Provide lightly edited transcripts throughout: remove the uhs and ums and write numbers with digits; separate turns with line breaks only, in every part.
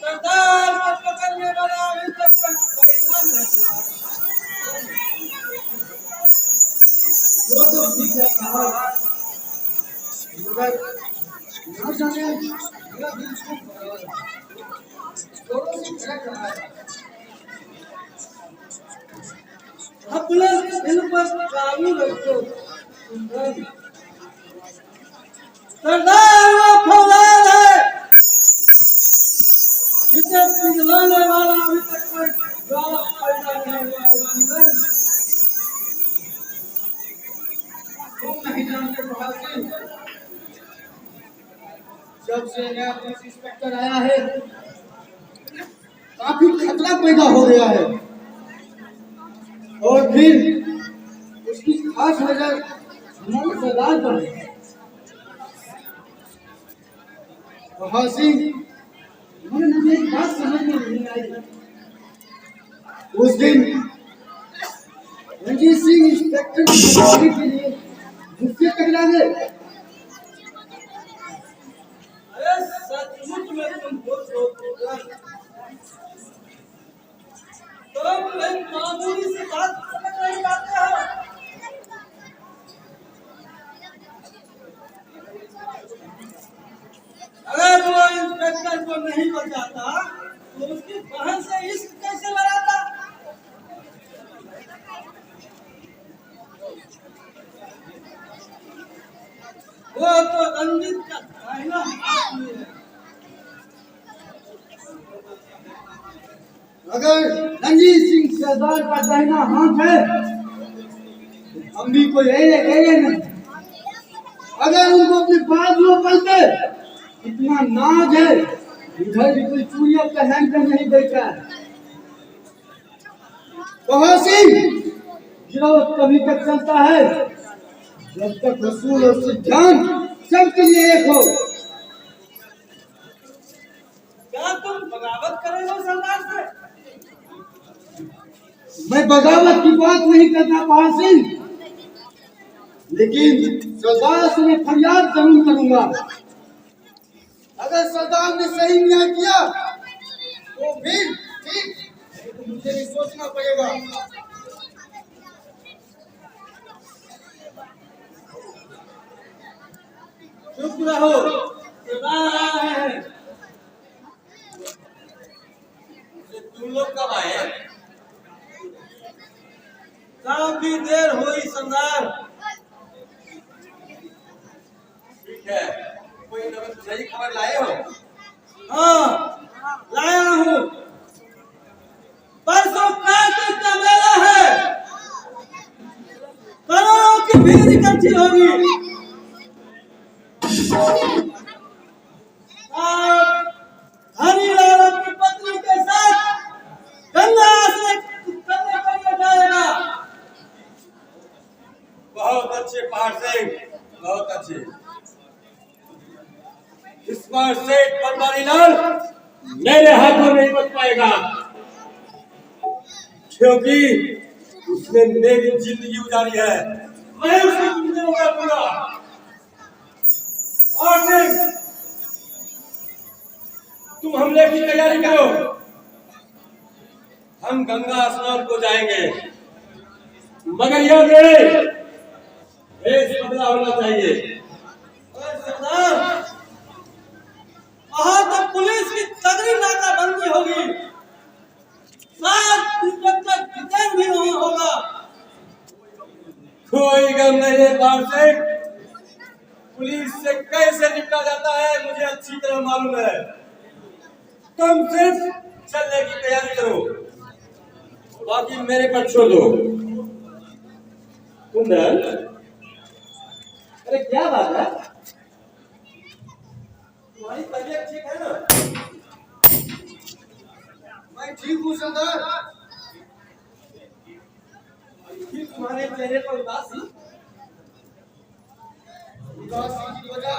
सरदार को पकड़ने वाला अभी तक परिणाम नहीं हुआ। वो तो ठीक है कहा, मगर ना जाने मेरा दिल जोरों से धड़क रहा है। अपने दिल पर काबू रखो। सरदार वो फौलाद है जिसे पिघलाने वाला अभी तक कोई ज्वाला पैदा नहीं हुआ है। तुम नहीं जानते बहादुर, जब से नया पुलिस इंस्पेक्टर आया है काफी खतरा पैदा हो गया है, और फिर उसकी खास नजर हमारे सरदार पर है। सिंह, मुझे एक बात समझ में नहीं आई। उस दिन रणजीत सिंह इंस्पेक्टर की गिरफ्तारी के लिए मुझसे टकरा गए। अरे सचमुच में तुम बहुत तुम मामूली सी बात समझ नहीं पाते हो। अगर वो इंस्पेक्टर को नहीं बचाता तो उसकी बहन से इश्क कैसे लड़ाता? वो तो रंजीत का दाहिना हाथ है। अगर रणजीत सिंह सरदार का दाहिना हाथ है हम भी कोई नहीं। अगर उनको अपने बाजुओं पर इतना नाज है, इधर भी कोई चूड़िया पहन कर नहीं बैठा है। सिंह गिरोह तभी तक चलता है जब तक रसूल और सिद्धांत सबके लिए एक हो। क्या तुम बगावत करेंगे सरदार से? मैं बगावत की बात नहीं करता पहाड़ सिंह, लेकिन सरदार से मैं फरियाद जरूर करूंगा। अगर सरदार ने सही न्याय किया तो फिर ठीक, तो मुझे भी सोचना पड़ेगा। चुप रहो, सरदार आ रहे हैं। तुम लोग कब आए? काफी देर हुई सरदार। ठीक है, कोई सही खबर लाए हो? हाँ, लाया हूँ। परसों कार्तिक का मेला है, करोड़ों की भीड़ इकट्ठी होगी। हरिलाल की पत्नी के साथ गंगा स्नान करने के लिए जाएगा। बहुत अच्छे पहाड़ सिंह, बहुत अच्छे। इस बार सेठ बनवारीलाल मेरे हाथों नहीं बच पाएगा, क्योंकि उसने मेरी जिंदगी उजारी है। मैं उसे दूंगा पूरा। और तुम हमले की तैयारी करो, हम गंगा स्नान को जाएंगे, मगर याद रहे देश बदला होना चाहिए। सरदार, वहां तो पुलिस की तगड़ी नाकाबंदी होगी, इंस्पेक्टर जितेंद्र भी वहां होगा। कोई गम नहीं बाहर से, पुलिस से कैसे निपटा जाता है मुझे अच्छी तरह मालूम है। तुम सिर्फ चलने की तैयारी करो, बाकी मेरे पर छोड़ दो। कुंदन, अरे क्या बात है? तुम्हारी तबीयत ठीक है ना? मैं ठीक हूँ सरदार। तुम्हारे चेहरे पर उदासी की वजह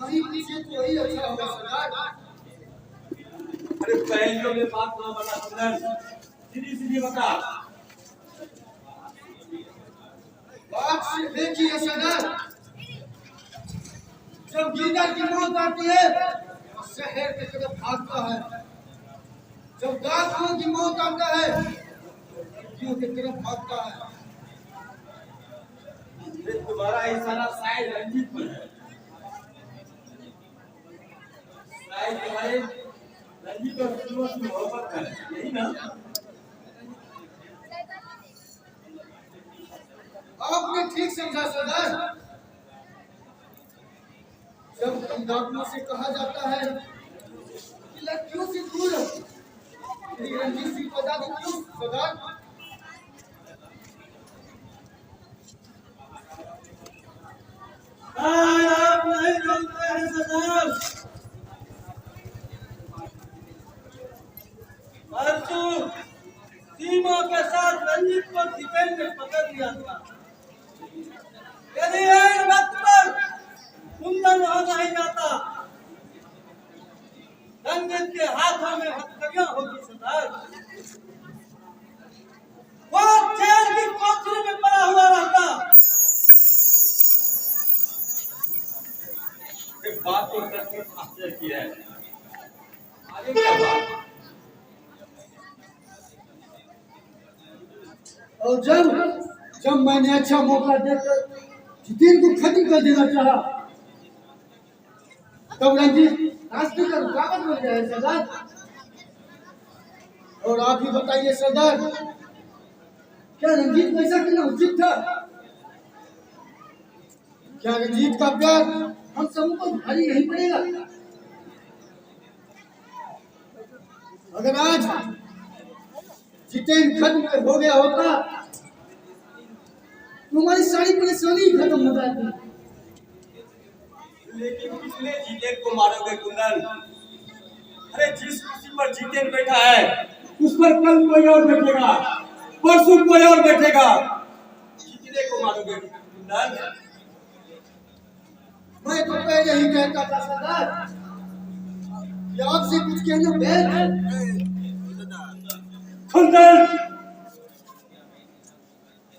नहीं पूछे तो ही अच्छा होगा सरदार। अरे पहले में बात ना बता कुंदन, सीधी सीधी बता। बात सिर्फ एक ही है सरदार, जब गिरदार की मौत आती है शहर की तरफ भागता है, जब डाकुओं की मौत आता है लड़कियों की तरफ भागता है।
तुम्हारा इशारा शायद रंजीत पर है। शायद तुम्हारे रंजीत और फिल्मों से मोहब्बत है, यही ना?
आपने ठीक समझा सरदार। जब हम डाकुओं से कहा जाता है कि लड़कियों से दूर रहो, फिर रंजीत सिंह को आजादी क्यों सरदार?
आप नहीं जानते हैं सरदार, परसों सीमा के साथ रंजीत को जितेंद्र ने पकड़ लिया था। यदि एक वक्त पर कुंदन वहां नहीं जाता, रंजीत के हाथों में हथकड़ियां होती सरदार। वो जेल की कोठरी में पड़ा हुआ रहता। एक बात को करके आश्चर्य किया है, आगे क्या बात?
और जब मैंने अच्छा मौका देकर जितेंद्र को खत्म कर देना चाहा, तब रंजीत रास्ते का रुकावट बन गया है सरदार। और आप ही बताइए सरदार, क्या रंजीत को ऐसा करना उचित था? क्या रंजीत का प्यार हम सबको भारी नहीं पड़ेगा? अगर आज जितेंद्र खत्म हो गया होता तो हमारी सारी परेशानी खत्म हो जाती।
लेकिन किसने जितेंद्र को मारोगे कुंदन? अरे जिस कुर्सी पर जितेंद्र बैठा है उस पर कल कोई और बैठेगा, परसों कोई और बैठेगा। किसने को मारोगे कुंदन?
मैं तो पहले ही कहता था सरदार कि आपसे कुछ कहना बैठ।
कुंदन,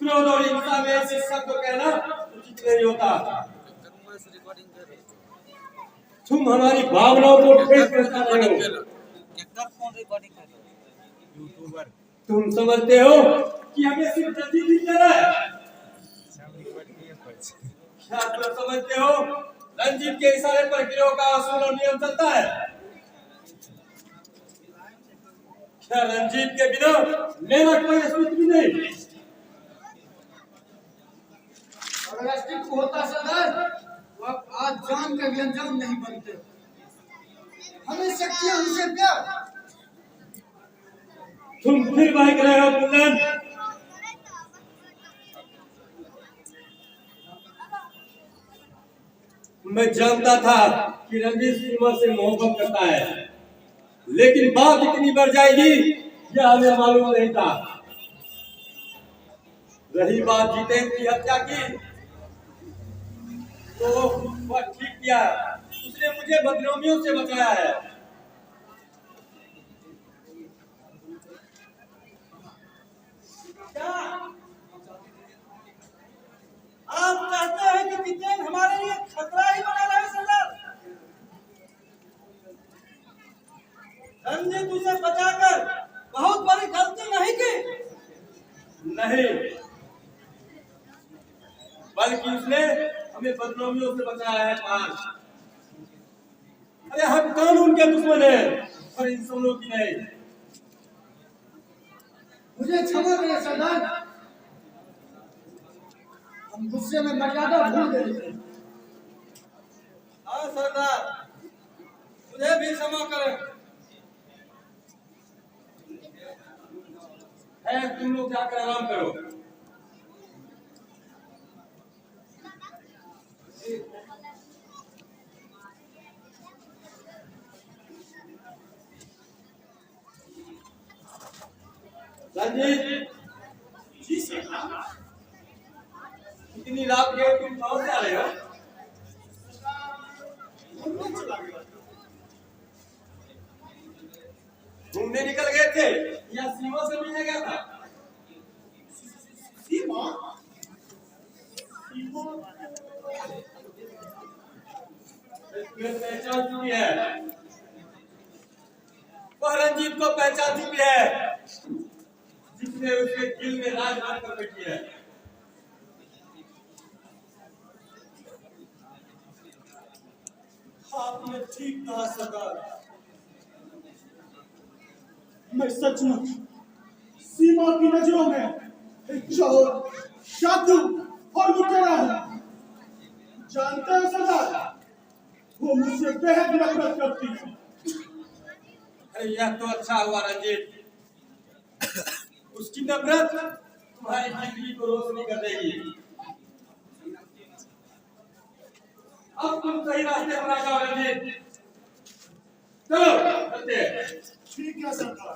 क्रोध और हिंसा में ऐसे शब्द कहना उचित नहीं होता। तुम हमारी भावनाओं को ठेस पहुंचा रहे हो। तुम समझते हो कि हमें सिर्फ रंजीत ही चला है? क्या तुम समझते हो रंजीत के इशारे पर गिरोह का असूल और नियम चलता है? क्या रंजीत के बिना मेरा कोई अस्तित्व भी नहीं?
अगर अस्तित्व होता सरदार तो आप आज जान कर भी अंजाम नहीं बनते। हमें शक्तियां हमसे प्यार।
तुम फिर बहक रहे हो कुंदन। मैं जानता था कि रंजीत सीमा से मोहब्बत करता है, लेकिन बात इतनी बढ़ जाएगी यह हमें मालूम नहीं था। रही बात जितेंद्र की हत्या की, तो वह ठीक किया, उसने मुझे बदनामियों से बचाया है। क्या आप चाहते हैं कि जितेंद्र हमारे लिए खतरा ही बना रहे सरदार? रंजीत उसे बचाकर बहुत बड़ी गलती नहीं की। नहीं, बल्कि उसने हमें बदनामियों से बचाया है। पांच, अरे हम कानून के दुश्मन हैं और इंसानों की नहीं।
मुझे क्षमा करें सरदार, हम गुस्से में मर्यादा भूल गए थे।
हाँ सरदार, मुझे भी क्षमा करें। है तुम लोग जाकर आराम करो। रंजीत जी सरदार, इतनी रात के तुम कहाँ से आ रहे हो? घूमने निकल गए थे या सीमा से मिलने गया था? सीमा? पहचान चुकी है। वह रंजीत को पहचान चुकी है, जिसने उसके दिल में राज कर बैठी है।
आपने ठीक कहा सरदार। मैं सचमुच सीमा की नजरों में एक चोर, शातु और लुटेरा हूं। जानते हैं सरदार, वो मुझसे बेहद नफरत करती है।
अरे यह तो अच्छा हुआ रंजीत, उसकी नफरत तुम्हारी जिंदगी को रोशनी कर देगी। अब तुम सही रास्ते पर आ जाओ रंजीत, चलो चलते हैं।
ठीक है सरदार।